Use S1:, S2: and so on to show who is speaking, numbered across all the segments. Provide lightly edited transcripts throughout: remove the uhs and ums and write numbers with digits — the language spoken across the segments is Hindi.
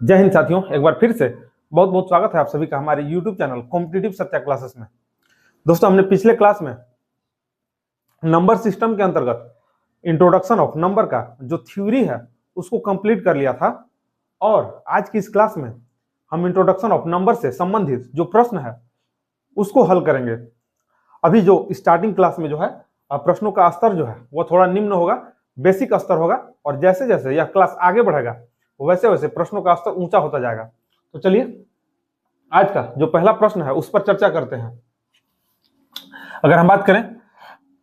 S1: जय हिंद साथियों, एक बार फिर से बहुत बहुत स्वागत है आप सभी का हमारे YouTube channel competitive Satya classes में। दोस्तों, हमने पिछले क्लास में नंबर सिस्टम के अंतर्गत इंट्रोडक्शन ऑफ नंबर का जो थ्योरी है उसको कंप्लीट कर लिया था और आज की इस क्लास में हम इंट्रोडक्शन ऑफ नंबर से संबंधित जो प्रश्न है उसको हल करेंगे। अभी जो स्टार्टिंग क्लास में जो है प्रश्नों का स्तर जो है वो थोड़ा निम्न होगा, बेसिक स्तर होगा, और जैसे जैसे यह क्लास आगे बढ़ेगा वैसे वैसे प्रश्नों का स्तर ऊंचा होता जाएगा। तो चलिए आज का जो पहला प्रश्न है उस पर चर्चा करते हैं। अगर हम बात करें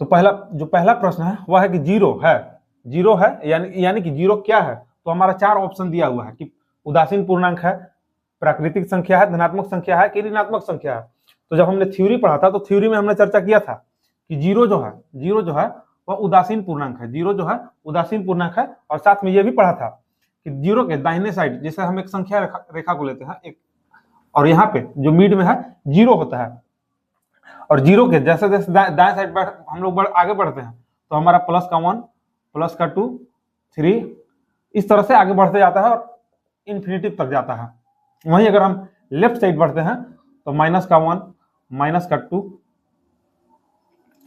S1: तो पहला प्रश्न है वह है कि जीरो है यानी कि जीरो क्या है। तो हमारा चार ऑप्शन दिया हुआ है कि उदासीन पूर्णांक है, प्राकृतिक संख्या है, धनात्मक संख्या है कि ऋणात्मक संख्या है। तो जब हमने थ्योरी पढ़ा था तो थ्योरी में हमने चर्चा किया था कि जीरो जो है वह उदासीन पूर्णांक है। जीरो जो है उदासीन पूर्णांक है, और साथ में यह भी पढ़ा था कि जीरो के दाहिने साइड जैसे हम एक संख्या रेखा को लेते हैं एक, और यहाँ पे जो मिड में है जीरो होता है, और जीरो के जैसे जैसे दाएं साइड हम लोग आगे बढ़ते हैं तो हमारा प्लस का 1, प्लस का 2, 3 इस तरह से आगे बढ़ते जाता है और इन्फिनिटी तक जाता है। वहीं अगर हम लेफ्ट साइड बढ़ते हैं तो माइनस का 1, माइनस का 2,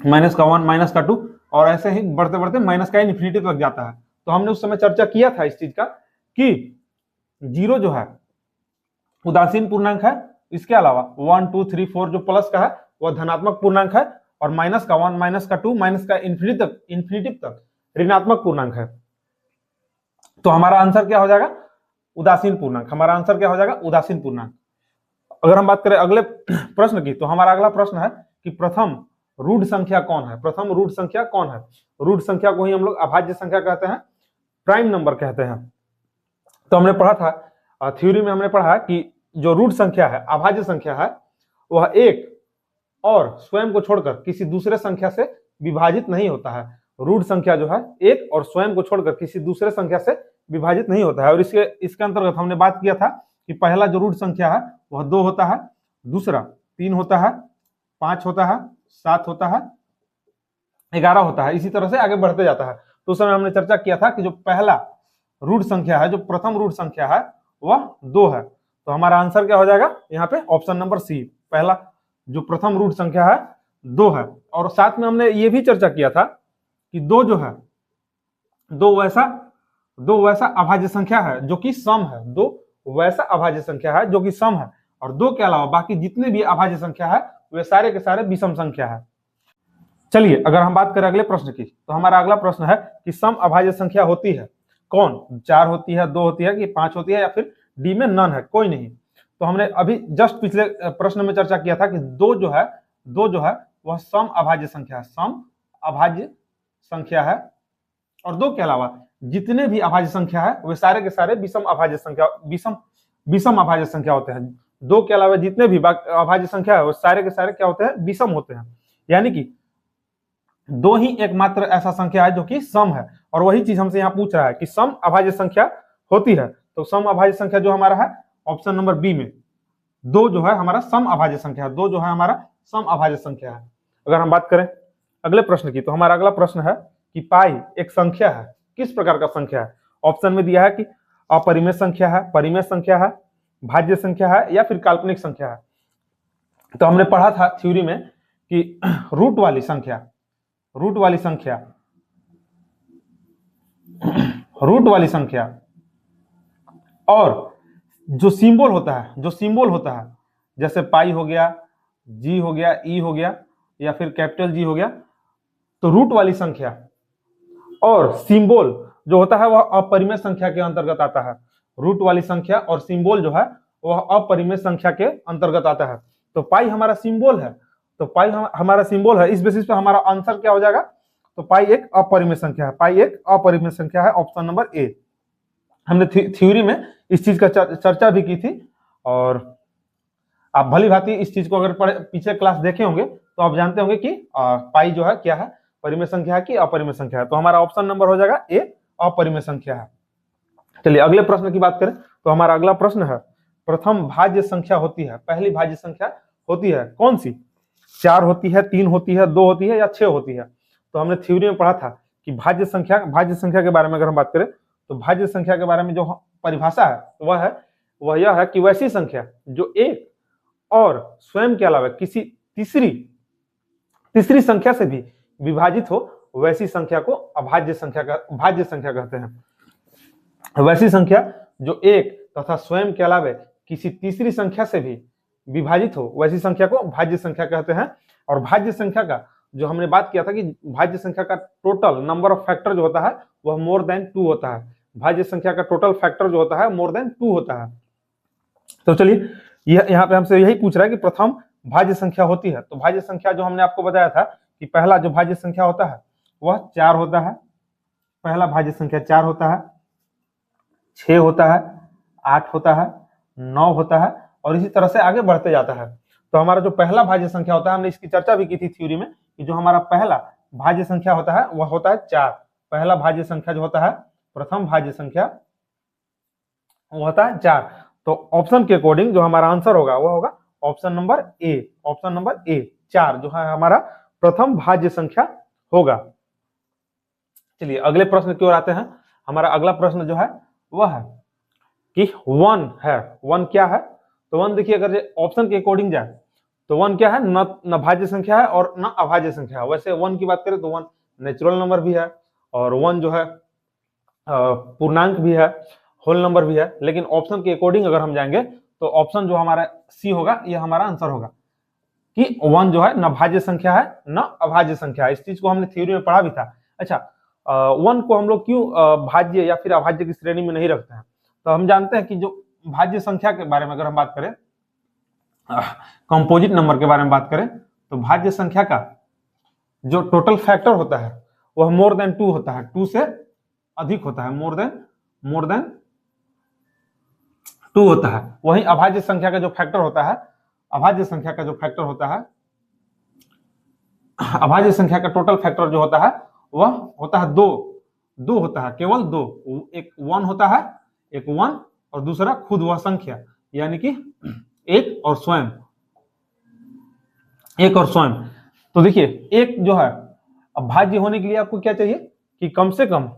S1: माइनस का 1, माइनस का 2, और ऐसे ही बढ़ते बढ़ते माइनस का इन्फिनिटी तक जाता है। तो हमने उस समय चर्चा किया था इस चीज का कि जीरो जो है उदासीन पूर्णांक है, इसके अलावा 1, 2, 3, 4 जो प्लस का है वह धनात्मक पूर्णांक है, और माइनस का 1, माइनस का 2, माइनस का इन्फिनिटी तक ऋणात्मक पूर्णांक है। तो हमारा आंसर क्या हो जाएगा? उदासीन पूर्णांक। हमारा आंसर क्या हो जाएगा? उदासीन पूर्णांक। अगर हम बात करें अगले प्रश्न की तो हमारा अगला प्रश्न है कि प्रथम रूढ़ संख्या कौन है? प्रथम रूढ़ संख्या कौन है? रूढ़ संख्या को ही हम लोग अभाज्य संख्या कहते हैं, प्राइम नंबर कहते हैं। तो हमने पढ़ा था थ्योरी में, हमने पढ़ा कि जो रूढ़ संख्या है, अभाज्य संख्या है, वह एक और स्वयं को छोड़कर किसी दूसरे संख्या से विभाजित नहीं होता है। रूढ़ संख्या जो है एक और स्वयं को छोड़कर किसी दूसरे संख्या से विभाजित नहीं होता है। और इसके अंतर्गत हमने बात किया था कि पहला जो रूढ़ संख्या है वह 2 होता है, दूसरा 3 होता है, 5 होता है, 7 होता है, 11 होता है, इसी तरह से आगे बढ़ते जाता है। तो उस समय हमने चर्चा किया था कि जो पहला रूढ़ संख्या है, जो प्रथम रूढ़ संख्या है वह 2 है। तो हमारा आंसर क्या हो जाएगा यहाँ पे? ऑप्शन नंबर सी, पहला जो प्रथम रूढ़ संख्या है 2 है। और साथ में हमने ये भी चर्चा किया था कि 2 जो है, 2 वैसा अभाज्य संख्या है जो कि सम है। 2 वैसा अभाज्य संख्या है जो कि सम है, और 2 के अलावा बाकी जितने भी अभाज्य संख्या है वे सारे के सारे विषम संख्या है। चलिए अगर हम बात करें अगले प्रश्न की तो हमारा अगला प्रश्न है कि सम अभाज्य संख्या होती है कौन? 4 होती है, 2 होती है कि 5 होती है, या फिर डी में नन है, कोई नहीं। तो हमने अभी जस्ट पिछले प्रश्न में चर्चा किया था कि 2 जो है वह सम अभाज्य संख्या है, सम अभाज्य संख्या है, और 2 के अलावा जितने भी अभाज्य संख्या है वे सारे के सारे विषम अभाज्य संख्या होते हैं। 2 के अलावा जितने भी अभाज्य संख्या है वो सारे के सारे क्या होते हैं? विषम होते हैं। यानी कि 2 ही एकमात्र ऐसा संख्या है जो कि सम है, और वही चीज हमसे यहाँ पूछ रहा है कि सम अभाज्य संख्या होती है। तो सम अभाज्य संख्या जो हमारा है ऑप्शन नंबर बी में 2 जो है हमारा सम अभाज्य संख्या है। 2 जो है हमारा सम अभाज्य संख्या है। अगर हम बात करें अगले प्रश्न की तो हमारा अगला प्रश्न है कि पाई एक संख्या है, किस प्रकार का संख्या है? ऑप्शन में दिया है कि अपरिमेय संख्या है, परिमेय संख्या है, भाज्य संख्या है, या फिर काल्पनिक संख्या है। तो हमने पढ़ा था थ्योरी में कि रूट वाली संख्या और जो सिंबल होता है जैसे पाई हो गया, जी हो गया, ई हो गया, या फिर कैपिटल जी हो गया, तो रूट वाली संख्या और सिंबल जो होता है वह अपरिमेय संख्या के अंतर्गत आता है। रूट वाली संख्या और सिंबल जो है वह अपरिमेय संख्या के अंतर्गत आता है। तो पाई हमारा सिंबल है, इस बेसिस पे हमारा आंसर क्या हो जाएगा? तो पाई एक अपरिमेय संख्या है, ऑप्शन नंबर ए। हमने थ्योरी में इस चीज का चर्चा भी की थी, और आप भली भांति इस चीज को अगर पीछे क्लास देखे होंगे तो आप जानते होंगे कि पाई जो है क्या है, परिमेय संख्या है कि अपरिमेय संख्या है। तो हमारा ऑप्शन नंबर हो जाएगा ए, अपरिमेय संख्या है। चलिए अगले प्रश्न की बात करें तो हमारा अगला प्रश्न है प्रथम भाज्य संख्या होती है, पहली भाज्य संख्या होती है कौन सी? 4 होती है, 3 होती है, 2 होती है, या 6 होती है? तो हमने थ्योरी में पढ़ा था कि भाज्य संख्या के बारे में अगर हम बात करें तो भाज्य संख्या के बारे में जो परिभाषा है वह है वह यह है कि वैसी संख्या जो एक और स्वयं के अलावा किसी तीसरी संख्या से भी विभाजित हो, वैसी संख्या को भाज्य संख्या कहते हैं। वैसी संख्या जो एक तथा स्वयं के अलावा किसी तीसरी संख्या से भी विभाजित हो, वैसी संख्या को भाज्य संख्या कहते हैं। और भाज्य संख्या का जो हमने बात किया था कि भाज्य संख्या का टोटल नंबर ऑफ फैक्टर जो होता है वह मोर देन 2 होता है। भाज्य संख्या का टोटल फैक्टर जो होता है मोर देन 2 होता है। तो चलिए यहाँ पे हमसे यही पूछ रहा है कि प्रथम भाज्य संख्या होती है। तो भाज्य संख्या जो हमने आपको बताया था कि पहला जो भाज्य संख्या होता है वह 4 होता है। पहला भाज्य संख्या 4 होता है, 6 होता है, 8 होता है, 9 होता है और इसी तरह से आगे बढ़ते जाता है। तो हमारा जो पहला भाज्य संख्या होता है, हमने इसकी चर्चा भी की थी थ्योरी में कि जो हमारा पहला भाज्य संख्या होता है वह होता है 4। पहला भाज्य संख्या जो होता है, प्रथम भाज्य संख्या वो होता है 4। तो ऑप्शन के अकॉर्डिंग जो हमारा आंसर होगा वह होगा option number A. Option number A 4 जो है हमारा प्रथम भाज्य संख्या होगा। चलिए अगले प्रश्न की ओर आते हैं। हमारा अगला प्रश्न जो है वह है कि 1 है। 1 क्या है? तो 1 देखिए, अगर ऑप्शन के अकॉर्डिंग जाए तो 1 क्या है? न भाज्य संख्या है और न अभाज्य संख्या है। वैसे 1 की बात करें तो 1 नेचुरल नंबर भी है और 1 जो है पूर्णांक भी है, होल नंबर भी है। लेकिन ऑप्शन के अकॉर्डिंग अगर हम जाएंगे तो ऑप्शन जो हमारा सी होगा, यह हमारा आंसर होगा कि 1 जो है न भाज्य संख्या है न अभाज्य संख्या है। इस चीज को हमने थ्योरी में पढ़ा भी था। अच्छा, 1 को हम लोग क्यों भाज्य या फिर अभाज्य की श्रेणी में नहीं रखते हैं? तो हम जानते हैं कि जो भाज्य संख्या के बारे में अगर हम बात करें, कंपोजिट नंबर के बारे में बात करें, तो भाज्य संख्या का जो टोटल फैक्टर होता है वह मोर देन 2 होता है, 2 से अधिक होता है, मोर देन 2 होता है। वहीं अभाज्य संख्या का जो फैक्टर होता है, अभाज्य संख्या का जो फैक्टर होता है, अभाज्य संख्या का टोटल फैक्टर जो होता है वह होता है 2 होता है, केवल 2। एक 1 होता है, एक 1 और दूसरा खुद वह संख्या, यानी कि एक और स्वयं। तो देखिए, एक जो है अभाज्य होने के लिए आपको क्या चाहिए कि कम से कम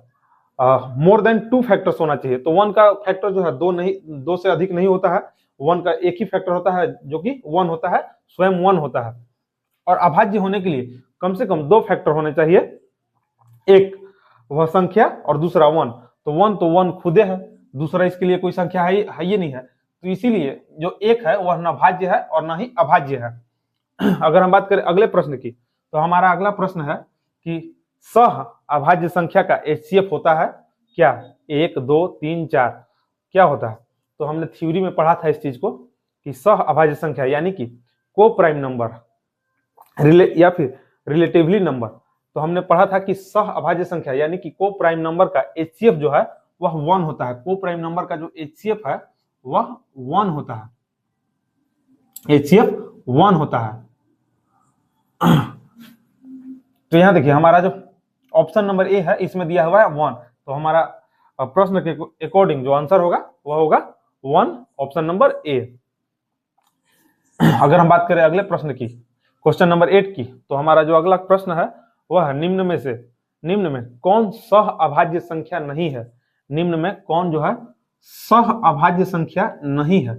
S1: मोर देन 2 फैक्टर्स होना चाहिए। तो 1 का फैक्टर जो है 2 से अधिक नहीं होता है। 1 का एक ही फैक्टर होता है जो कि 1 होता है, स्वयं 1 होता है। और अभाज्य होने के लिए कम से कम 2 फैक्टर होने चाहिए, एक वह संख्या और दूसरा 1। तो 1 खुदे है, दूसरा इसके लिए कोई संख्या है ही नहीं है। तो इसीलिए जो एक है वह न भाज्य है और न ही अभाज्य है। अगर हम बात करें अगले प्रश्न की, तो हमारा अगला प्रश्न है कि सह अभाज्य संख्या का एचसीएफ होता है क्या? 1, 2, 3, 4 क्या होता है? तो हमने थ्योरी में पढ़ा था इस चीज को कि सह अभाज्य संख्या यानी कि को प्राइम नंबर या फिर रिलेटिवली नंबर। तो हमने पढ़ा था कि सह अभाज्य संख्या यानी कि को प्राइम नंबर का एचसीएफ जो है वह 1 होता है। को प्राइम नंबर का जो एचसीएफ है वह 1 होता है, एचसीएफ 1 होता है। तो यहां देखिए, हमारा जो ऑप्शन नंबर ए है इसमें दिया हुआ है 1। तो हमारा प्रश्न के अकॉर्डिंग जो आंसर होगा वह होगा 1, ऑप्शन नंबर ए। अगर हम बात करें अगले प्रश्न की, क्वेश्चन नंबर 8 की, तो हमारा जो अगला प्रश्न है वह है निम्न में कौन सह अभाज्य संख्या नहीं है? निम्न में कौन जो है सह अभाज्य संख्या नहीं है?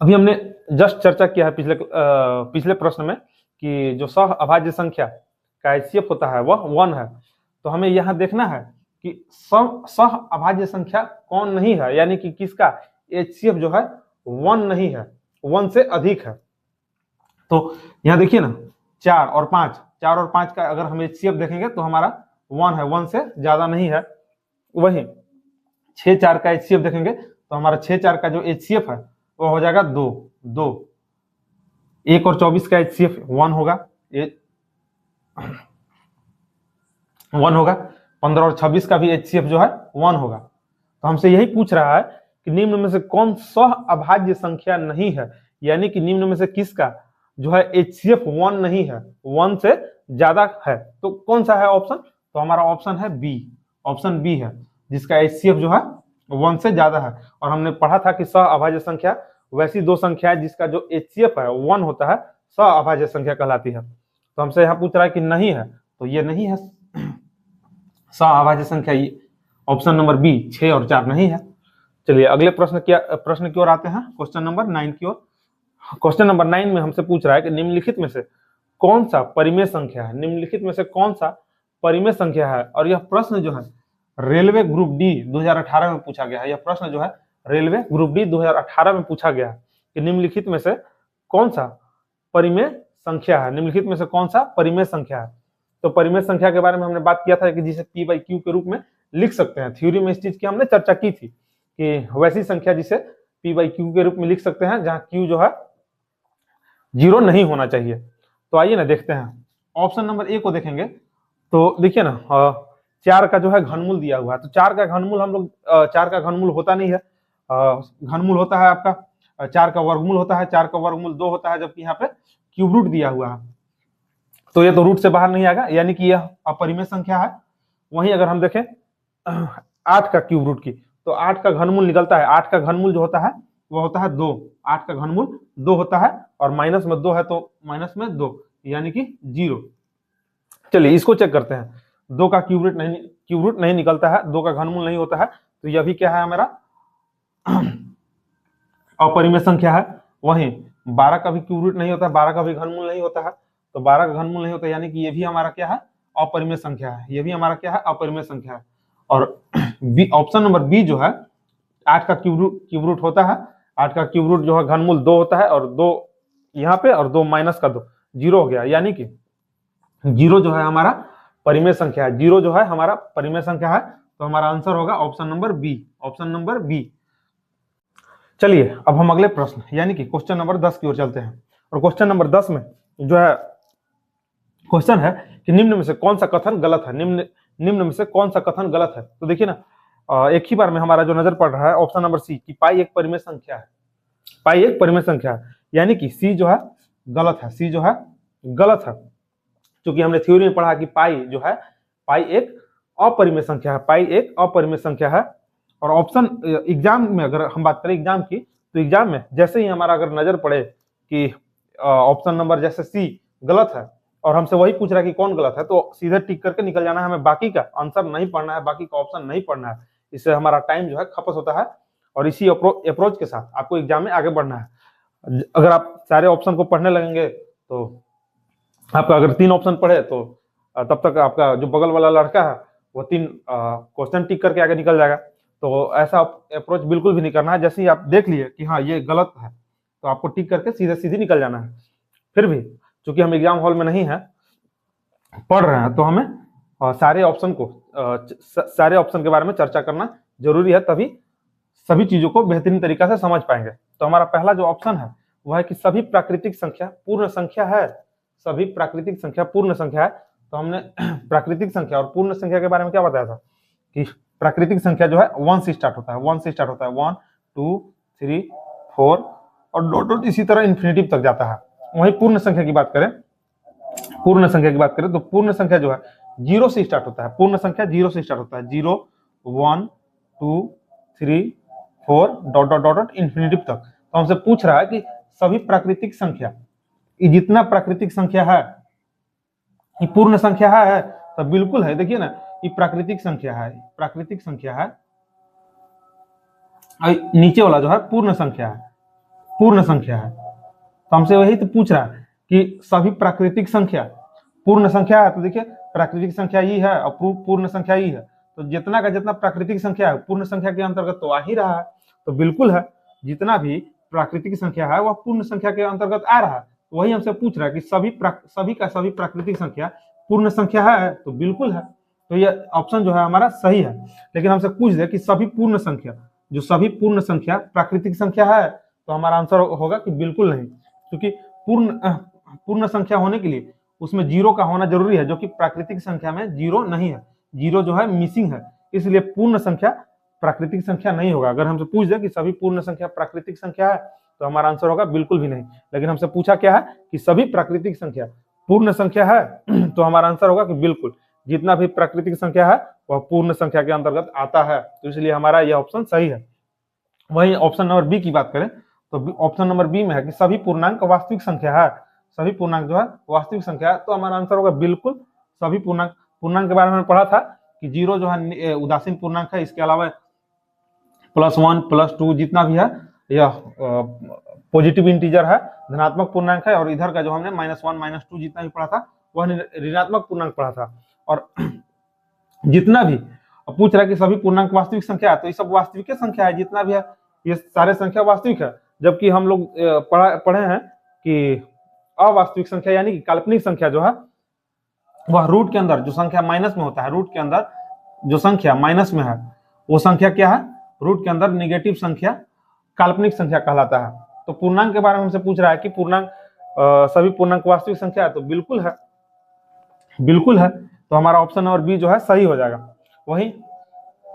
S1: अभी हमने जस्ट चर्चा किया है पिछले प्रश्न में कि जो सह अभाज्य संख्या का एचसीएफ होता है वह 1 है। तो हमें यहां देखना है कि सह अभाज्य संख्या कौन नहीं है, यानी कि किसका एचसीएफ जो है 1 नहीं है, 1 से अधिक है। तो यहां देखिए ना, 4 और 5 का अगर हम एचसीएफ देखेंगे तो हमारा 1 है, 1 से ज्यादा नहीं है। वही 6, 4 का एचसीएफ देखेंगे तो हमारा 6, 4 का जो एचसीएफ है वो हो जाएगा 2। 1 और 24 का एचसीएफ 1 होगा, 15 और 26 का भी एचसीएफ जो है 1 होगा। तो हमसे यही पूछ रहा है कि निम्न में से कौन सह अभाज्य संख्या नहीं है, यानी कि निम्न में से किसका जो है एचसीएफ 1 नहीं है, 1 से ज्यादा है। तो कौन सा है ऑप्शन? तो हमारा ऑप्शन है बी, ऑप्शन बी है, जिसका एचसीएफ जो है 1 से ज्यादा है। और हमने पढ़ा था कि सह अभाज्य संख्या वैसी 2 संख्या है जिसका जो एचसीएफ है 1 होता है, सह अभाज्य संख्या कहलाती है। तो हमसे यहाँ पूछ रहा है कि नहीं है, तो ये नहीं है सह अभाज्य संख्या, ऑप्शन नंबर बी 6 और 4 नहीं है। चलिए अगले प्रश्न की ओर आते हैं, क्वेश्चन नंबर 9 की ओर। क्वेश्चन नंबर 9 में हमसे पूछ रहा है कि निम्नलिखित में से कौन सा परिमेय संख्या है, निम्नलिखित में से कौन सा परिमेय संख्या है। और यह प्रश्न जो है रेलवे ग्रुप डी 2018 में पूछा गया है। यह प्रश्न जो है रेलवे ग्रुप डी 2018 में पूछा गया है कि निम्नलिखित में से कौन सा परिमेय संख्या है, निम्नलिखित में से कौन सा परिमेय संख्या है। तो परिमेय संख्या के बारे में हमने बात किया था कि जिसे p बाई क्यू के रूप में लिख सकते हैं। थ्योरी में इस चीज की हमने चर्चा की थी कि वैसी संख्या जिसे p बाई क्यू के रूप में लिख सकते हैं जहां q जो है 0 नहीं होना चाहिए। तो आइए ना देखते हैं, ऑप्शन नंबर ए को देखेंगे तो देखिए ना 4 का जो है घनमूल दिया हुआ है। तो 4 का घनमूल हम लोग 4 का घनमूल होता नहीं है, घनमूल होता है आपका 4 का वर्गमूल होता है, 4 का वर्गमूल 2 होता है, जबकि यहाँ पे क्यूब रूट दिया हुआ है तो ये तो रूट से बाहर नहीं आएगा, यानी कि यह अपरिमेय संख्या है। वहीं अगर हम देखें 8 का क्यूब रूट की तो 8 का घनमूल निकलता है, 8 का घनमूल जो होता है वो होता है 2, 8 का घनमूल 2 होता है और माइनस में 2 है तो माइनस में 2 यानी कि 0। चलिए इसको चेक करते हैं, 2 का क्यूब रूट नहीं निकलता है, 2 का घनमूल नहीं होता है तो यह भी क्या है हमारा अपरिमेय संख्या है। वहीं 12 का भी क्यूब रूट नहीं होता है, 12 का भी घनमूल नहीं होता है तो 12 का घनमूल नहीं होता, यानी कि ये भी हमारा क्या है अपरिमेय संख्या है, ये भी हमारा क्या है अपरिमेय संख्या है। और ऑप्शन नंबर बी जो है 8 का क्यूब रूट होता है, 8 का क्यूब रूट जो है घनमूल 2 होता है और 2 यहाँ पे और 2 माइनस का 2 0 हो गया, यानी कि 0 जो है हमारा परिमेय संख्या है, 0 जो है हमारा परिमेय संख्या है। तो हमारा आंसर होगा option number B, option number B. चलिए अब हम अगले प्रश्न यानी कि क्वेश्चन नंबर 10 की ओर चलते हैं। और क्वेश्चन नंबर 10 में जो है क्वेश्चन है कि निम्न में से कौन सा कथन गलत है, निम्न में से कौन सा कथन गलत है। तो देखिए ना एक ही बार में हमारा जो नजर पड़ रहा है ऑप्शन नंबर सी कि पाई एक परिमेय संख्या है, पाई एक परिमेय संख्या है, यानी कि सी जो है गलत है, सी जो है गलत है। क्योंकि हमने थ्योरी में पढ़ा कि पाई जो है पाई एक अपरिमेय संख्या है, पाई एक अपरिमेय संख्या है। और ऑप्शन एग्जाम में अगर हम बात करें एग्जाम की तो एग्जाम में जैसे ही हमारा अगर नजर पड़े कि ऑप्शन नंबर जैसे सी गलत है और हमसे वही पूछ रहा है कि कौन गलत है तो सीधे टिक करके निकल जाना है, हमें बाकी का आंसर नहीं पढ़ना है, बाकी का ऑप्शन नहीं पढ़ना है। इससे हमारा टाइम जो है खपत होता है और इसी अप्रोच के साथ आपको एग्जाम में आगे बढ़ना है। अगर आप सारे ऑप्शन को पढ़ने लगेंगे तो आपका अगर 3 ऑप्शन पढ़े तो तब तक आपका जो बगल वाला लड़का है वो 3 क्वेश्चन टिक करके आगे निकल जाएगा। तो ऐसा अप्रोच बिल्कुल भी नहीं करना है। जैसे ही आप देख लिए कि हाँ ये गलत है तो आपको टिक करके सीधे निकल जाना है। फिर भी चूंकि हम एग्जाम हॉल में नहीं है, पढ़ रहे हैं, तो हमें सारे ऑप्शन के बारे में चर्चा करना जरूरी है, तभी सभी चीजों को बेहतरीन तरीका से समझ पाएंगे। तो हमारा पहला जो ऑप्शन है वह है कि सभी प्राकृतिक संख्या पूर्ण संख्या है, सभी प्राकृतिक संख्या पूर्ण संख्या है। तो हमने प्राकृतिक संख्या और पूर्ण संख्या के बारे में क्या बताया था कि प्राकृतिक संख्या जो है 1 से स्टार्ट होता है, 1 से स्टार्ट होता है, 1 2 3 4 और डॉट इसी तरह इन्फिनिटिव तक जाता है। वहीं पूर्ण संख्या की बात करें, पूर्ण संख्या की बात करें तो पूर्ण संख्या जो है 0 से स्टार्ट होता है, पूर्ण संख्या 0 से स्टार्ट होता है, 0 1 2 3 4 डॉट डॉट डॉट इन्फिनिटिव तक। तो हमसे पूछ रहा है कि सभी प्राकृतिक संख्या, ये जितना प्राकृतिक संख्या है ये पूर्ण संख्या है, तो बिल्कुल है। देखिए ना ये प्राकृतिक संख्या है, प्राकृतिक संख्या है, नीचे वाला जो है पूर्ण संख्या है, पूर्ण संख्या है। तो हमसे वही तो पूछ रहा है कि सभी प्राकृतिक संख्या पूर्ण संख्या है। तो देखिए प्राकृतिक संख्या ही है और पूर्ण संख्या ही है, तो जितना का जितना प्राकृतिक संख्या है पूर्ण संख्या के अंतर्गत तो आ ही रहा है। तो बिल्कुल है, जितना भी प्राकृतिक संख्या है वह पूर्ण संख्या के अंतर्गत आ रहा है। तो वही हमसे पूछ रहा है कि सभी का सभी प्राकृतिक संख्या पूर्ण संख्या है, तो बिल्कुल है। तो ये ऑप्शन जो है हमारा सही है। लेकिन हमसे पूछ दे कि सभी पूर्ण संख्या, जो सभी पूर्ण संख्या प्राकृतिक संख्या है, तो हमारा आंसर होगा कि बिल्कुल नहीं, क्योंकि पूर्ण संख्या होने के लिए उसमें 0 का होना जरूरी है, जो कि प्राकृतिक संख्या में 0 नहीं है, 0 जो है मिसिंग है, इसलिए पूर्ण संख्या प्राकृतिक संख्या नहीं होगा। अगर हमसे पूछ दे कि सभी पूर्ण संख्या प्राकृतिक संख्या है तो हमारा आंसर होगा बिल्कुल भी नहीं। लेकिन हमसे पूछा क्या है कि सभी प्राकृतिक संख्या पूर्ण संख्या है, तो हमारा आंसर होगा कि बिल्कुल जितना भी प्राकृतिक संख्या है वह पूर्ण संख्या के अंतर्गत आता है, तो इसलिए हमारा यह ऑप्शन सही है। वही ऑप्शन नंबर बी की बात करें तो ऑप्शन नंबर बी में है कि सभी पूर्णांक वास्तविक संख्या है, सभी पूर्णांक जो है वास्तविक संख्या है, तो हमारा आंसर होगा बिल्कुल सभी पूर्णांक। पूर्णांक के बारे में पढ़ा था कि 0 जो है उदासीन पूर्णांक है, इसके अलावा +1 +2 जितना भी है यह पॉजिटिव इंटीजर है, धनात्मक पूर्णांक है, और इधर का जो हमने -1 -2 जितना भी पढ़ा था वह ऋणात्मक पूर्णांक पढ़ा था। और जितना भी पूछ रहा है कि सभी पूर्णांक वास्तविक संख्या है, तो ये सब वास्तविक संख्या है, जितना भी है ये सारे संख्या वास्तविक है। जबकि हम लोग पढ़े हैं कि अवास्तविक संख्या यानी कि काल्पनिक संख्या जो है वह रूट के अंदर जो संख्या माइनस में होता है, रूट के अंदर जो संख्या माइनस में है वो संख्या क्या है, रूट के अंदर नेगेटिव संख्या काल्पनिक संख्या कहलाता है। तो पूर्णांक के बारे में हमसे पूछ रहा है कि पूर्णांक सभी पूर्णांक वास्तविक संख्या है, तो बिल्कुल है, बिल्कुल है। तो हमारा ऑप्शन नंबर बी जो है सही हो जाएगा। वही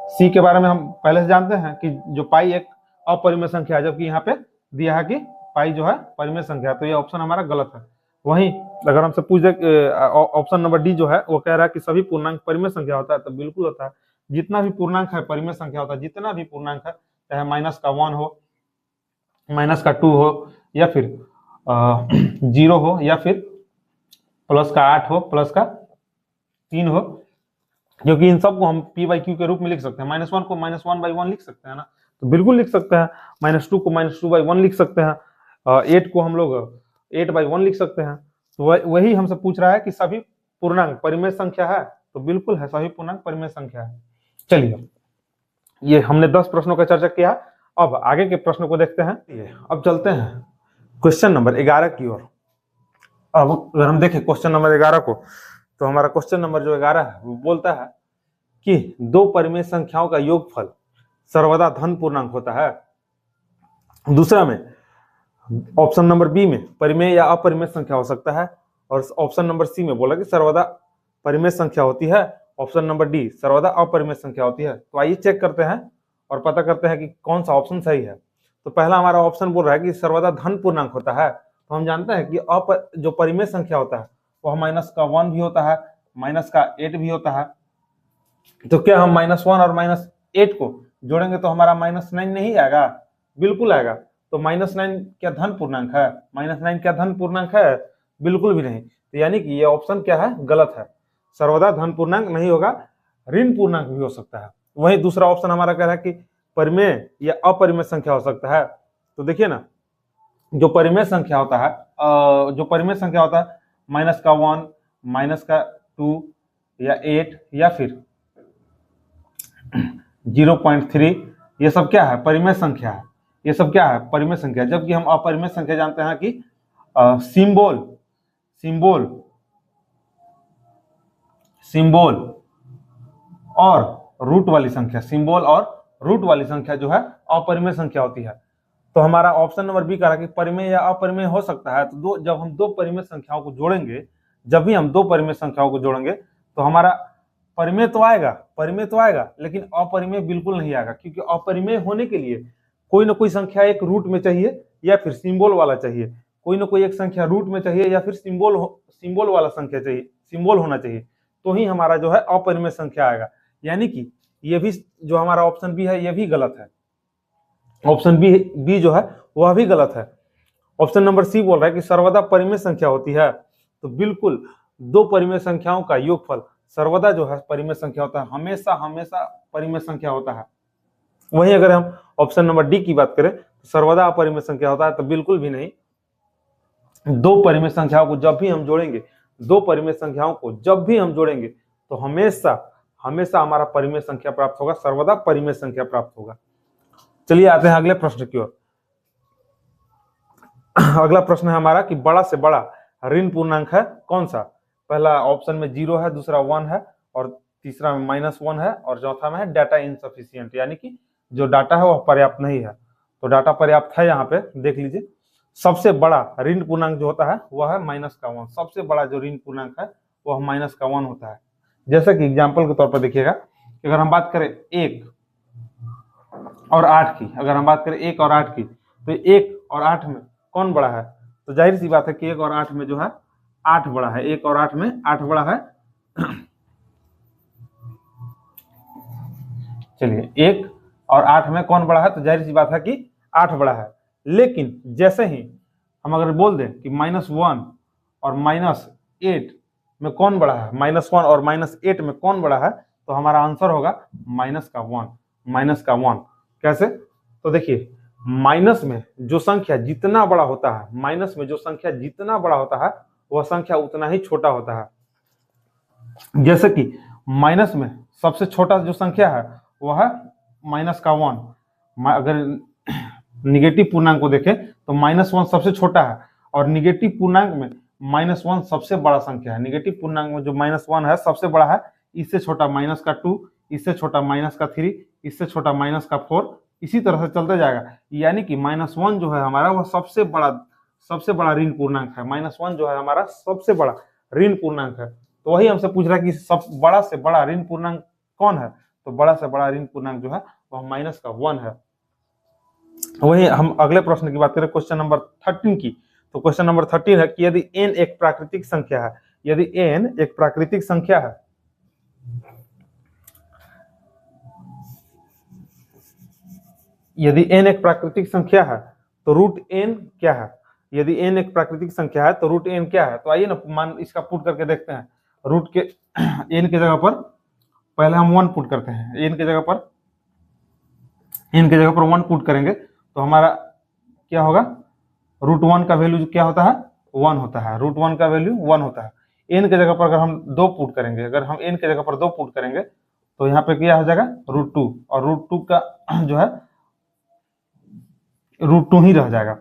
S1: सी के बारे में हम पहले से जानते हैं कि जो पाई एक अपरिमेय संख्या है, जबकि यहाँ पे दिया है कि पाई जो है परिमेय संख्या है, तो ये ऑप्शन हमारा गलत है। वहीं अगर हमसे पूछ दे ऑप्शन नंबर डी जो है वो कह रहा है कि सभी पूर्णांक परिमेय संख्या होता है, तो बिल्कुल होता है। जितना भी पूर्णांक है परिमेय संख्या होता है, जितना भी पूर्णांक है, चाहे -1 हो, -2 हो, या फिर 0 हो, या फिर +8 हो, +3 हो, क्योंकि इन सबको हम p/q के रूप में लिख सकते हैं। -1 को -1/1 लिख सकते हैं ना, तो बिल्कुल लिख सकते हैं। -2 को -2/1 लिख सकते हैं। 8 को हम लोग 8/1 लिख सकते हैं। तो वही हमसे पूछ रहा है कि सभी पूर्णांक परिमेय संख्या है, तो बिल्कुल है, सभी पूर्णांक परिमेय संख्या है। चलिए, ये हमने 10 प्रश्नों का चर्चा किया। अब आगे के प्रश्नों को देखते हैं। अब चलते हैं क्वेश्चन नंबर 11 की ओर। अब अगर हम देखें क्वेश्चन नंबर 11 को, तो हमारा क्वेश्चन नंबर जो 11 है वो बोलता है कि दो परिमेय संख्याओं का योगफल सर्वदा धन पूर्णांक होता है। दूसरा में ऑप्शन नंबर बी में परिमेय या अपरिमेय संख्या हो सकता है, और ऑप्शन नंबर सी में बोला कि सर्वदा परिमेय संख्या होती है। ऑप्शन नंबर डी सर्वदा अपरिमेय संख्या होती है। तो आइए चेक करते हैं और पता करते हैं कि कौन सा ऑप्शन सही है। तो पहला हमारा ऑप्शन बोल रहा है कि सर्वदा धन पूर्णांक होता है। तो हम जानते हैं कि जो परिमेय संख्या होता है वह -1 भी होता है, -8 भी होता है। तो क्या हम -1 और -8 को जोड़ेंगे तो हमारा -9 नहीं आएगा? बिल्कुल आएगा। तो -9 क्या धन पूर्णांक है? -9 क्या धन पूर्णांक है? बिल्कुल भी नहीं। तो यानी कि ये ऑप्शन क्या है? गलत है। सर्वदा धन पूर्णांक नहीं होगा, ऋण पूर्णांक भी हो सकता है। वही दूसरा ऑप्शन हमारा कह रहा है कि परिमेय या अपरिमेय संख्या हो सकता है। तो देखिए ना, जो परिमेय संख्या होता है -1, -2 या 8 या फिर 0.3, ये सब क्या है? परिमेय संख्या है। ये सब क्या है? परिमेय संख्या। जबकि हम अपरिमेय संख्या जानते हैं कि सिंबल और रूट वाली संख्या, सिंबल और रूट वाली संख्या जो है अपरिमेय संख्या होती है। तो हमारा ऑप्शन नंबर बी कह रहा है कि परिमेय या अपरिमेय हो सकता है। तो जब हम दो परिमेय संख्याओं को जोड़ेंगे, जब भी हम दो परिमेय संख्याओं को जोड़ेंगे तो हमारा परिमेय तो आएगा, लेकिन अपरिमेय बिल्कुल नहीं आएगा। क्योंकि अपरिमेय होने के लिए कोई ना कोई संख्या एक रूट में चाहिए या फिर सिंबल वाला चाहिए। कोई ना कोई एक संख्या रूट में चाहिए या फिर सिंबल वाला संख्या चाहिए, सिंबल होना चाहिए, तो ही हमारा जो है अपरिमेय संख्या आएगा। यानी कि ये भी जो हमारा ऑप्शन बी है ये भी गलत है। ऑप्शन बी जो है वह भी गलत है। ऑप्शन नंबर सी बोल रहा है कि सर्वदा परिमेय संख्या होती है। तो बिल्कुल दो परिमेय संख्याओं का योगफल सर्वदा जो है परिमेय संख्या होता है, हमेशा परिमेय संख्या होता है। वहीं अगर हम ऑप्शन नंबर डी की बात करें तो सर्वदा अपरिमेय संख्या होता है, तो बिल्कुल भी नहीं। दो परिमेय संख्याओं को जब भी हम जोड़ेंगे तो हमेशा हमारा परिमेय संख्या प्राप्त होगा, सर्वदा परिमेय संख्या प्राप्त होगा। चलिए आते हैं अगले प्रश्न की ओर। अगला प्रश्न है हमारा कि बड़ा से बड़ा ऋण पूर्णांक है कौन सा? पहला ऑप्शन में 0 है, दूसरा 1 है, और तीसरा में -1 है, और चौथा में है डाटा इनसफिशिएंट, यानी कि जो डाटा है वह पर्याप्त नहीं है। तो डाटा पर्याप्त है, यहाँ पे देख लीजिए। सबसे बड़ा ऋण पूर्णांक जो होता है वह है -1। सबसे बड़ा जो ऋण पूर्णांक है वह -1 होता है। जैसे कि एग्जाम्पल के तौर पर देखिएगा, अगर हम बात करें 1 और 8 की, तो 1 और 8 में कौन बड़ा है? तो जाहिर सी बात है कि 1 और 8 में जो है 8 बड़ा है। 1 और 8 में 8 बड़ा है। चलिए, 1 और 8 में कौन बड़ा है? तो जाहिर सी बात है कि 8 बड़ा है। लेकिन जैसे ही हम अगर बोल दें कि -1 और -8 में कौन बड़ा है, -1 और -8 में कौन बड़ा है, तो हमारा आंसर होगा -1। कैसे? तो देखिए, माइनस में जो संख्या जितना बड़ा होता है, माइनस में जो संख्या जितना बड़ा होता है वह संख्या उतना ही छोटा होता है। जैसे कि माइनस में सबसे छोटा जो संख्या है वह है माइनस का 1। अगर निगेटिव पूर्णांक को देखें तो -1 सबसे छोटा है, और निगेटिव पूर्णांक में -1 सबसे बड़ा संख्या है। निगेटिव पूर्णांक में जो -1 है सबसे बड़ा है, इससे छोटा -2, इससे छोटा -3, इससे छोटा -4, इसी तरह से चलते जाएगा। यानी कि -1 जो है हमारा वह सबसे बड़ा ऋण पूर्णांक है। -1 जो है हमारा सबसे बड़ा ऋण पूर्णांक है। तो वही हमसे पूछ रहा है कि सब बड़ा से बड़ा ऋण पूर्णांक कौन है? तो बड़ा से बड़ा ऋण पूर्णांक जो है वह -1 है। वही हम अगले प्रश्न की बात करें, क्वेश्चन नंबर 13 की। तो क्वेश्चन नंबर 13 है कि यदि n एक प्राकृतिक संख्या है, यदि n एक प्राकृतिक संख्या है, यदि n एक प्राकृतिक संख्या है तो रूट n क्या है? यदि n एक प्राकृतिक संख्या है तो रूट n क्या है? तो आइए ना मान इसका पुट करके देखते हैं। रूट के n के जगह पर पहले हम 1 पुट करते हैं। n के जगह पर 1 पुट करेंगे तो हमारा क्या होगा? रूट 1 का वैल्यू क्या होता है? 1 होता है। रूट 1 का वैल्यू 1 होता है। n के जगह पर अगर हम 2 पुट करेंगे, अगर हम n के जगह पर 2 पुट करेंगे तो यहाँ पे क्या हो जाएगा? रूट 2, और रूट 2 का जो है रूट 2 ही रह जाएगा।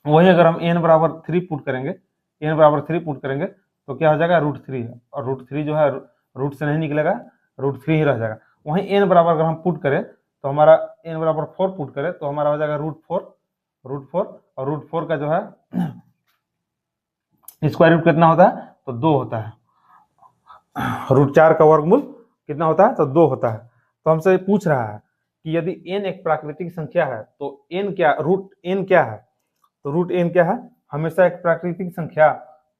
S1: वही अगर हम n बराबर 3 पुट करेंगे, n बराबर 3 पुट करेंगे तो क्या हो जाएगा? रूट 3, और रूट 3 जो है रूट से नहीं निकलेगा, रूट 3 ही रह जाएगा। वहीं n बराबर अगर हम पुट करें तो हमारा n बराबर 4 पुट करें तो हमारा हो जाएगा रूट 4, और रूट 4 का जो है स्क्वायर रूट कितना होता है? तो 2 होता है। रूट 4 का वर्गमूल कितना होता है? तो 2 होता है। तो हमसे पूछ रहा है कि यदि n एक प्राकृतिक संख्या है तो n क्या, रूट n क्या है? तो रूट n क्या है? हमेशा एक प्राकृतिक संख्या।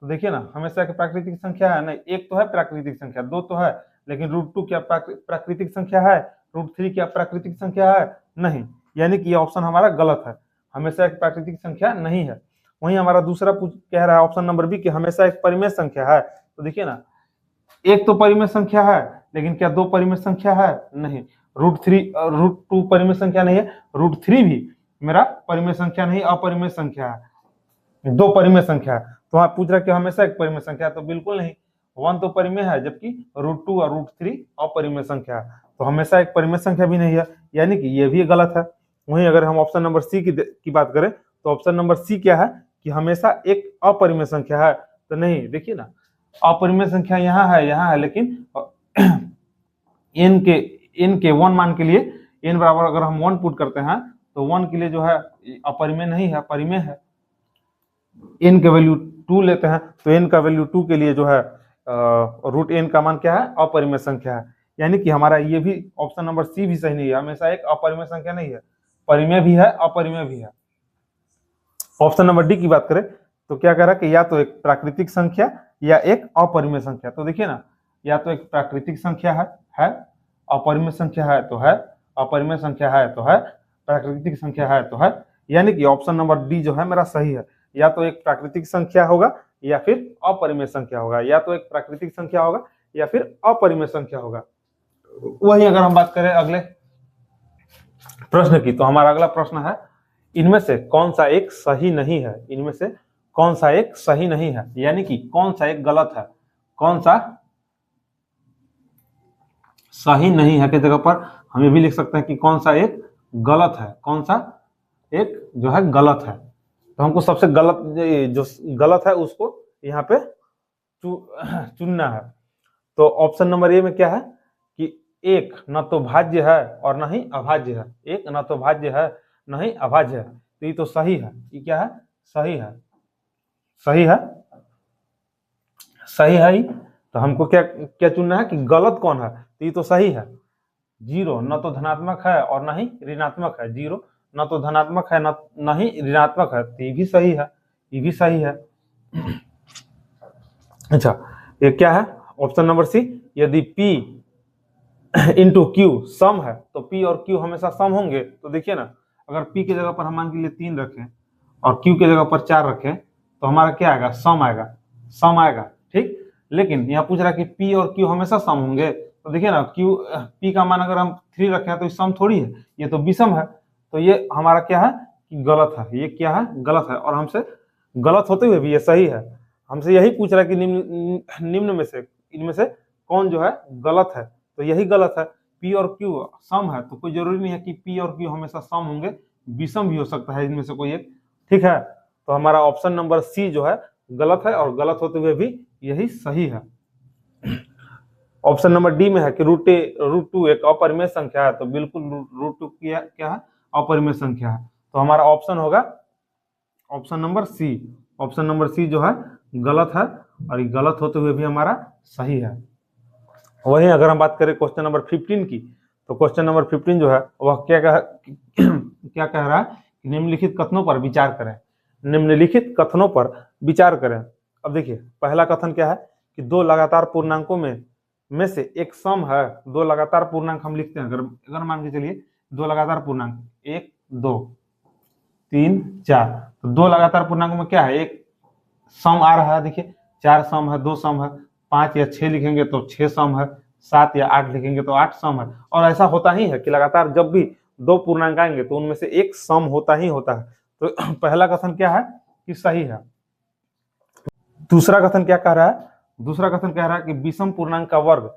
S1: तो देखिए ना, हमेशा एक प्राकृतिक संख्या है नहीं, एक तो है प्राकृतिक संख्या, 2 तो है, लेकिन रूट 2 क्या प्राकृतिक संख्या है? रूट 3 क्या प्राकृतिक संख्या है? नहीं। यानी कि ये ऑप्शन हमारा गलत है, हमेशा एक प्राकृतिक संख्या नहीं है। वहीं हमारा दूसरा कह रहा है ऑप्शन नंबर बी कि हमेशा एक परिमेय संख्या है। तो देखिए ना, एक तो परिमेय संख्या है, लेकिन क्या 2 परिमेय संख्या है? नहीं। रूट 2 परिमेय संख्या नहीं है, रूट 3 भी मेरा परिमेय संख्या नहीं, अपरिमेय संख्या है, 2 परिमेय संख्या है। तो आप पूछ रहा है कि हमेशा एक परिमेय संख्या है, तो बिल्कुल नहीं। 1 तो परिमेय है, जबकि रूट 2 और रूट 3 अपरिमेय संख्या है, तो हमेशा एक परिमेय संख्या भी नहीं है, यानी कि ये भी गलत है। वहीं अगर हम ऑप्शन नंबर सी की बात करें तो ऑप्शन नंबर सी क्या है कि हमेशा एक अपरिमेय संख्या है। तो नहीं, देखिए ना, अपरिमेय संख्या यहाँ है, लेकिन n के 1 मान के लिए n बराबर अगर हम 1 पुट करते हैं तो 1 के लिए जो है अपरिमेय नहीं है, परिमेय है। n के वैल्यू 2 लेते हैं तो n का वैल्यू 2 के लिए जो है रूट n का मान क्या है? अपरिमेय संख्या है। यानी कि हमारा ये भी ऑप्शन नंबर सी भी सही नहीं है, हमेशा एक अपरिमेय संख्या नहीं है, परिमेय भी है, अपरिमेय भी है। ऑप्शन नंबर डी की बात करें तो क्या कह रहा है कि या तो एक प्राकृतिक संख्या या एक अपरिमेय संख्या। तो देखिए ना, या तो एक प्राकृतिक संख्या है, अपरिमेय संख्या है तो है, अपरिमेय संख्या है तो है, प्राकृतिक संख्या है तो है। यानी कि ऑप्शन नंबर डी जो है मेरा सही है, या तो एक प्राकृतिक संख्या होगा या फिर अपरिमेय संख्या होगा, या तो एक प्राकृतिक संख्या होगा या फिर अपरिमेय संख्या होगा। वही अगर हम बात करें अगले प्रश्न की, तो हमारा अगला प्रश्न है इनमें से कौन सा एक सही नहीं है? इनमें से कौन सा एक सही नहीं है, यानी कि कौन सा एक गलत है, कौन सा सही नहीं है की जगह पर हम ये भी लिख सकते हैं कि कौन सा एक गलत है, कौन सा एक जो है गलत है। तो हमको सबसे गलत जो गलत है उसको यहाँ पे चुनना है। तो ऑप्शन नंबर ए में क्या है कि एक न तो भाज्य है और न ही अभाज्य है, एक न तो भाज्य है न ही अभाज्य है, तो ये तो सही है। ये क्या है? सही है, सही है, सही है। तो हमको क्या क्या चुनना है कि गलत कौन है? तो ये तो सही है। 0 न तो धनात्मक है और न ही ऋणात्मक है, 0 न तो धनात्मक है न ही ऋणात्मक है, तो ये भी सही है, ये भी सही है। अच्छा, ये क्या है? ऑप्शन नंबर सी, यदि P इंटू Q सम है तो P और Q हमेशा सम होंगे। तो देखिए ना, अगर P की जगह पर हम मान के लिए 3 रखें और Q की जगह पर 4 रखें तो हमारा क्या आएगा? सम आएगा, सम आएगा, ठीक। लेकिन यहाँ पूछ रहा है कि P और Q हमेशा सम होंगे, तो देखिए ना क्यू पी का मान अगर हम 3 रखे हैं तो सम थोड़ी है, ये तो विषम है। तो ये हमारा क्या है कि गलत है, ये क्या है गलत है, और हमसे गलत होते हुए भी ये सही है। हमसे यही पूछ रहा है कि निम्न में से इनमें से कौन जो है गलत है, तो यही गलत है। पी और क्यू सम है तो कोई जरूरी नहीं है कि पी और क्यू हमेशा सम होंगे, विषम भी हो सकता है इनमें से कोई एक। ठीक है, तो हमारा ऑप्शन नंबर सी जो है गलत है, और गलत होते हुए भी यही सही है। ऑप्शन नंबर डी में है कि रूट टू एक अपरिमेय संख्या है, तो बिल्कुल रूट टू क्या है अपरिमेय संख्या है। तो हमारा ऑप्शन होगा option number C. Option number C जो है गलत है, और ये गलत होते हुए भी हमारा सही है। वहीं अगर हम बात करें क्वेश्चन नंबर 15 की, तो क्वेश्चन नंबर 15 जो है वह क्या कह रहा है कि निम्नलिखित कथनों पर विचार करें। निम्नलिखित कथनों पर विचार करें। अब देखिए पहला कथन क्या है कि दो लगातार पूर्णांकों में से एक सम है। दो लगातार पूर्णांक हम लिखते हैं, अगर मान के चलिए दो लगातार पूर्णांक 1 2 3 4, तो दो लगातार पूर्णांकों में क्या है एक सम आ रहा है। देखिए 4 सम है, 2 सम है, 5 या 6 लिखेंगे तो 6 सम है, 7 या 8 लिखेंगे तो 8 सम है। और ऐसा होता ही है कि लगातार जब भी दो पूर्णांक आएंगे तो उनमें से एक सम होता ही होता है। तो पहला कथन क्या है कि सही है। दूसरा कथन क्या कह रहा है, दूसरा कथन कह रहा है कि विषम पूर्णांक का वर्ग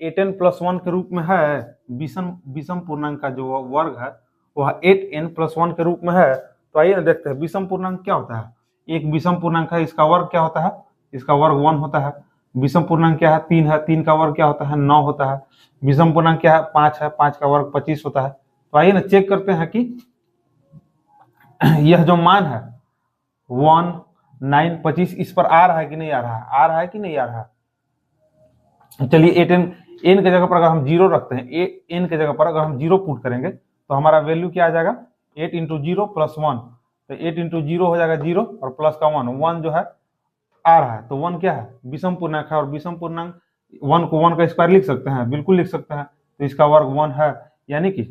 S1: 8n+1 के रूप में है। विषम पूर्णांक का जो वर्ग है वह 8n+1 के रूप में है। तो आइए ना देखते हैं विषम पूर्णांक क्या होता है। एक विषम पूर्णांक है, इसका वर्ग क्या होता है, इसका वर्ग 1 होता है। विषम पूर्णांक क्या है 3 है, 3 का वर्ग क्या होता है 9 होता है। विषम पूर्णांक क्या है 5 है, 5 का वर्ग 25 होता है। तो आइए ना चेक करते हैं कि यह जो मान है 1 9 25 इस पर आ रहा है कि नहीं आ रहा है, आ रहा है कि नहीं आ रहा है। चलिए 8n के जगह पर अगर हम 0 रखते हैं, n के जगह पर अगर हम 0 पुट करेंगे तो हमारा वैल्यू क्या आ जाएगा 8 × 0 + 1। तो 8 × 0 हो जाएगा 0 और प्लस का 1 जो है आ रहा है। तो 1 क्या है विषम पूर्णांक है, और विषम पूर्णांक 1 को 1 का स्क्वायर लिख सकते हैं, बिल्कुल लिख सकते हैं। तो इसका वर्ग 1 है, यानी कि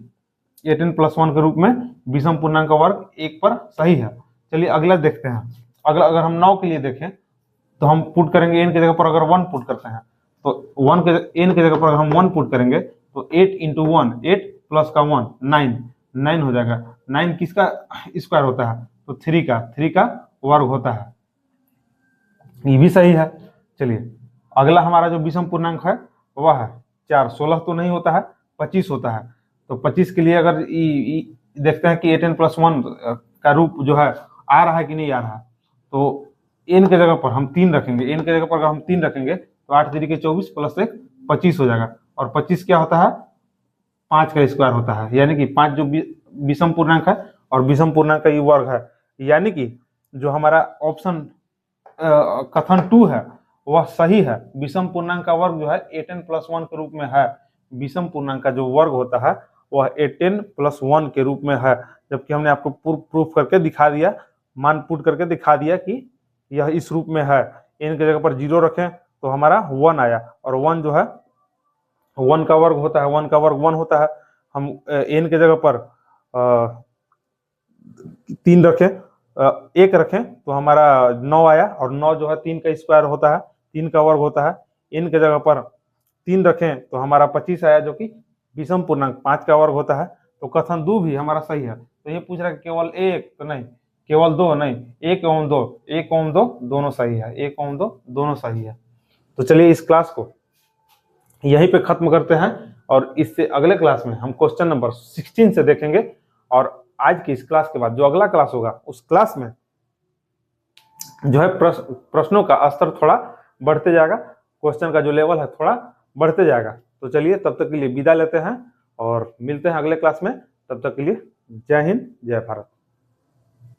S1: 8n+1 के रूप में विषम पूर्णांक का वर्ग 1 पर सही है। चलिए अगला देखते हैं। अगला अगर हम 9 के लिए देखें तो हम पुट करेंगे n के जगह पर अगर 1 पुट करते हैं तो n के जगह पर अगर हम 1 पुट करेंगे तो 8 × 1 8 प्लस का 1 9 हो जाएगा। 9 किसका स्क्वायर होता है तो 3 का वर्ग होता है, ये भी सही है। चलिए अगला हमारा जो विषम पूर्णांक है वह है 4। 16 तो नहीं होता है 25 होता है। तो 25 के लिए अगर देखते हैं कि 8n+1 का रूप जो है आ रहा है कि नहीं आ रहा है। तो n के जगह पर हम 3 रखेंगे, n के जगह पर अगर हम 3 रखेंगे तो 8 3 के 24 प्लस 1 25 हो जाएगा। और 25 क्या होता है 5 का स्क्वायर होता है, यानी कि 5 जो विषम पूर्णांक है और विषम पूर्णांक का ये वर्ग है। यानी कि जो हमारा ऑप्शन कथन 2 है वह सही है। विषम पूर्णांक का वर्ग जो है 8n+1 के रूप में है। विषम पूर्णांक का जो वर्ग होता है वह 8n+1 के रूप में है, जबकि हमने आपको प्रूफ करके दिखा दिया, मान पुट करके दिखा दिया कि यह इस रूप में है। n के जगह पर 0 रखें तो हमारा 1 आया, और 1 जो है 1 का वर्ग होता है, 1 का वर्ग 1 होता है। हम n के जगह पर 3 रखें 1 रखें तो हमारा 9 आया, और 9 जो है 3 का स्क्वायर होता है, 3 का वर्ग होता है। n के जगह पर 3 रखें तो हमारा 25 आया, जो कि विषम पूर्णांक 5 का वर्ग होता है। तो कथन 2 भी हमारा सही है। तो ये पूछ रहा है केवल 1 तो नहीं, केवल 2 नहीं, 1 एवं 2, 1 एवं 2 दोनों सही है, 1 एवं 2 दोनों सही है। तो चलिए इस क्लास को यहीं पे खत्म करते हैं, और इससे अगले क्लास में हम क्वेश्चन नंबर 16 से देखेंगे। और आज की इस क्लास के बाद जो अगला क्लास होगा उस क्लास में जो है प्रश्नों का स्तर थोड़ा बढ़ते जाएगा, क्वेश्चन का जो लेवल है थोड़ा बढ़ते जाएगा। तो चलिए तब तक के लिए विदा लेते हैं और मिलते हैं अगले क्लास में। तब तक के लिए जय हिंद जय भारत।